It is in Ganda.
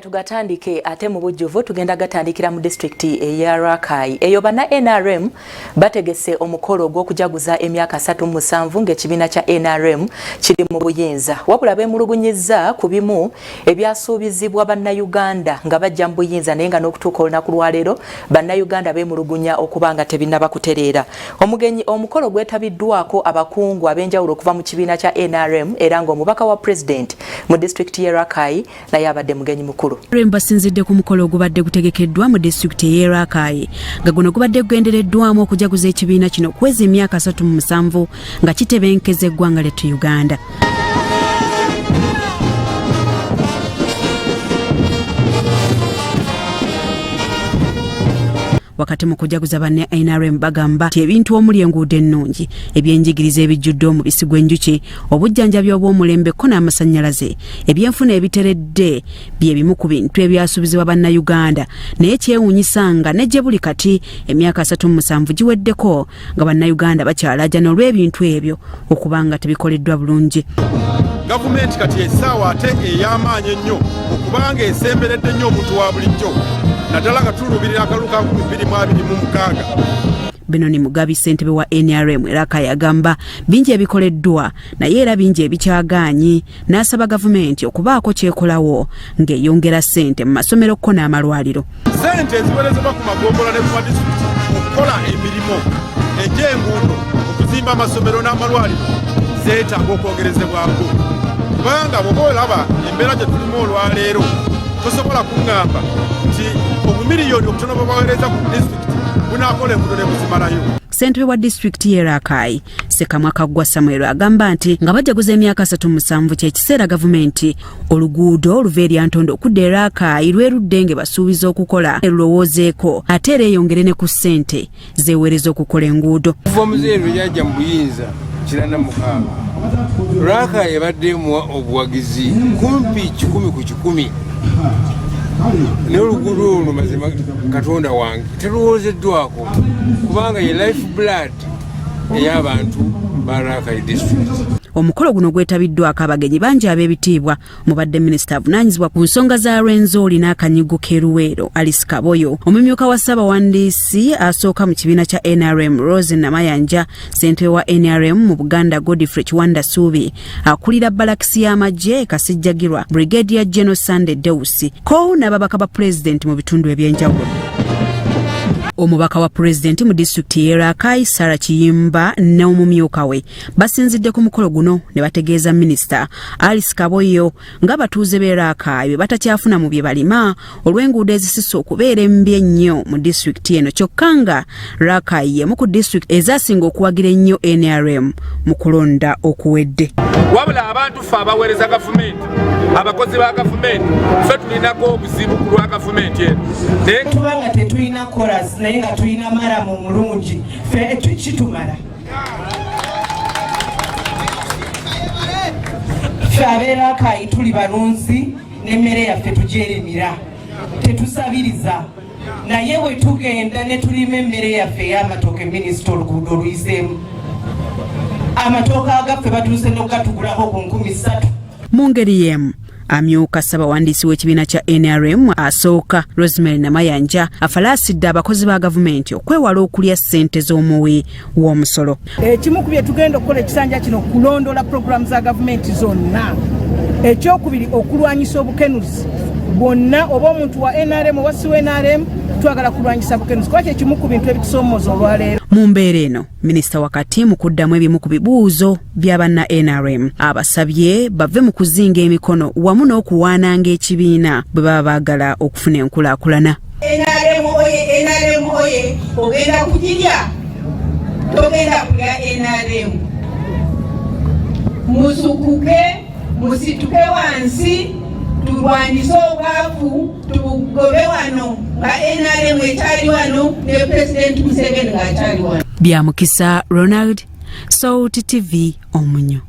Tugatandike ate mu bujjuvu tugenda gatandikira mu district eya Rakai. Eyo bana NRM bategese omukolo gw'okujaguza emyaka 37 ng'ekibiina kya NRM kiri mu buyinza. Wabula beemulugunyizza ku bimu ebyasuubizibwa bannayuganda nga bajja mu buyinza naye nga n'okutuuka olunaku lwaleero bannayuganda beemulugunya okuba nga tebinnaba kutereera. Omukolo gwetabiddwako abakungu ab'enjawulo okuva mu kibiina kya NRM era ng'omubaka wa president mu district ya Rakai naye abadde mugenyi mukulu. Basinzidde ku mukolo ogubadde gutegekeddwa mu district y'e Rakai nga guno gubadde gugendereddwamu okujaguza ekibiina kino kwezi emyaka 37 nga kitebenkeza eggwanga lyettu Uganda. Wakati mu kujaguza banne NRM bagamba ti ebintu omuli enguudo ennungi ebyenjigiriza ebijjudde omubisi gw'enjuki obujjanjabi obw'omulembe ko n'amasannyalaze ebyenfuna ebiteredde bye bimu ku bintu ebyasuubizibwa bannayuganda naye kyewuunyisa nga ne gye buli kati emyaka 37 giweddeko nga bannayuganda bakyalajana olw'ebintu ebyo okuba nga tebikoleddwa bulungi. Gavumenti kati essaawa ate ey'amaanyi ennyo okubanga esemberedde nnyo omuntu wa bulijjo naddala nga tulubirira akalulu ka 2026. Bino ni Mugabi ssentebe wa NRM Rakai agamba bingi ebikoleddwa naye era bingi ebikyagaanyi n'asaba gavumenti okubaako kyekolawo ng'eyongera ssente mu masomero ko n'amalwaliro. Ssente eziweerezebwa ku magombola ne ku madisitulikiti okukola emirimu egy'enguudo okuzimba amasomero n'amalwaliro zeetaaga okwongerezebwako kubanga bw'oba olaba embeera gye tulimu olwaleero tosobola kuŋŋamba nti obumiliyoni obutono bwe baweereza ku disitulikiti bunaakola enguudo ne buzimalayo. Ssentebe wa district y'e Rakai Sekamwaka gwa Samuel agamba nti nga bajaguza emyaka 37 ky'ekiseera gavumenti oluguudo oluva eri Antondo okudda e Rakai lwerudde nge basuubiza okukola erulowoozeeko ate era eyongere ne ku ssente zeeweereza okukola enguudo. Omuzeero yajja mu buyinza 96 Rakai ebadde muwa obuwagizi kumpi 10 ku 10 n'oluguudo olwo mazima Katonda wange terwoozeddwako kubanga ye life blood ey'abantu ba Rakai district. Omukolo guno gwetabiddwako abagenyi bangi ab'ebitiibwa mubadde minisita avunaanyizibwa ku nsonga za Rwenzori n'akanyigo k'Eruweero Alice Kaboyo, omumyuka wa Ssaabawandiisi asooka mu kibiina kya NRM Rose Namayanja, ssentebe wa NRM mu Buganda Godfrey Kiwanda Suubi, akulira balakisi y'amagye Kasijjagirwa Brigadier General Sunday Deusi ko n'ababaka ba pulezidenti mu bitundu eby'enjawulo. Omubaka wa president mu district y'e Rakai Sarah Kiyimba n'omumyuka we basinzidde ku mukolo guno ne bategeeza minisita Alice Kaboyo nga batuuze b'e Rakai be batakyafuna mu bye balima olw'enguudo ezisisa okubeera embi ennyo mu district eno kyokka nga Rakai y'emu ku district ezasinga okuwagira ennyo NRM mu kulonda okuwedde. Wabula abantu ffe abaweereza gavumenti abakozi ba gavumenti ffe tulinako obuzibu ku lwa gavumenti eno naye tubanga tetulina kolas naye nga tulina maramu mulungi ffe kitumala. Ffe ab'e Rakai tuli balunzi n'emmere yaffe tugyerimira tetusabiriza naye bwe tugenda ne tulima emmere yaffe ey'amatooke minisita oluguudo oluyiseemu amatooke agaffe batuuse n'okugatugulako ku 3,000. Mu ngeri y'emu amyuka Ssaabawandiisi w'ekibiina kya NRM asooka Rosemary Namayanja afalaasidde abakozi ba gavumenti okwewala okulya ssente z'omuwi w'omusolo. Ekimu ku bye tugenda okukola ekisanja kino kulondola pulogulaamu za gavumenti zonna. Ekyokubiri okulwanyisa obukenuzi bwonna oba omuntu wa NRM oba si wa NRM twagala kulwanyisa bukenuzi kuba kyekimu ku bintu ebitusoomooza olwaleero. Mu mbeera eno minisita wakati mu kuddamu ebimu ku bibuuzo bya banna NRM abasabye bave mu kuzinga emikono wamu n'okuwaananga ekibiina bwe baba baagala okufuna enkulaakulana. NRM oye ogenda kugirya togenda kulya NRM. Musukuke musituke wansi tulwanyise obwavu tugobe wano nga NRM ekyali wano ne President Museveni ng'akyali wano. Byamukisa Ronald, Sauti TV Omunyo.